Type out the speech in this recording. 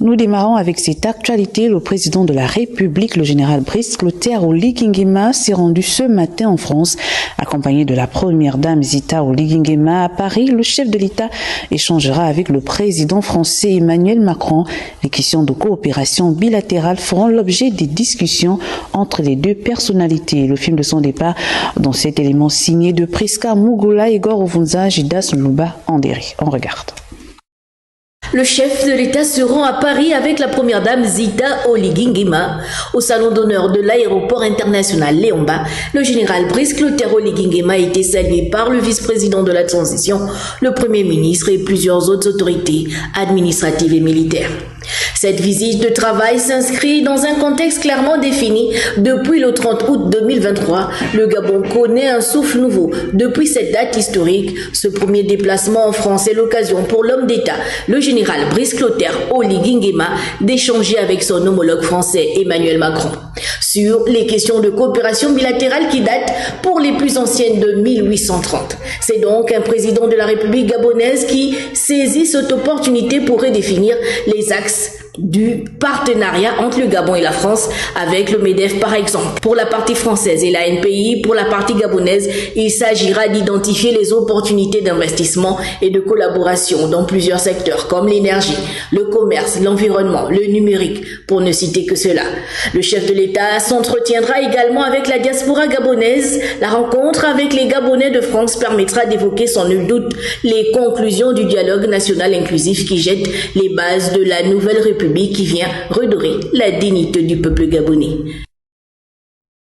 Nous démarrons avec cette actualité. Le président de la République, le général Brice Clotaire Oligui Nguema, s'est rendu ce matin en France, accompagné de la première dame Zita Oligui Nguema à Paris. Le chef de l'État échangera avec le président français Emmanuel Macron. Les questions de coopération bilatérale feront l'objet des discussions entre les deux personnalités. Le film de son départ, dans cet élément signé de Priska Mugula, Igor Ovunza, Jidas Luba Anderi. On regarde. Le chef de l'État se rend à Paris avec la première dame Zita Oligui Nguema. Au salon d'honneur de l'aéroport international Léon-Mba, le général Brice Clotaire Oligui Nguema a été salué par le vice-président de la transition, le premier ministre et plusieurs autres autorités administratives et militaires. Cette visite de travail s'inscrit dans un contexte clairement défini. Depuis le 30 août 2023, le Gabon connaît un souffle nouveau. Depuis cette date historique, ce premier déplacement en France est l'occasion pour l'homme d'État, le général Brice Clotaire Oligui Nguema, d'échanger avec son homologue français Emmanuel Macron sur les questions de coopération bilatérale qui datent pour les plus anciennes de 1830. C'est donc un président de la République gabonaise qui saisit cette opportunité pour redéfinir les axes du partenariat entre le Gabon et la France avec le MEDEF par exemple. Pour la partie française et la NPI, pour la partie gabonaise, il s'agira d'identifier les opportunités d'investissement et de collaboration dans plusieurs secteurs comme l'énergie, le commerce, l'environnement, le numérique, pour ne citer que cela. Le chef de l'État s'entretiendra également avec la diaspora gabonaise. La rencontre avec les Gabonais de France permettra d'évoquer sans nul doute les conclusions du dialogue national inclusif qui jette les bases de la nouvelle République qui vient redorer la dignité du peuple gabonais.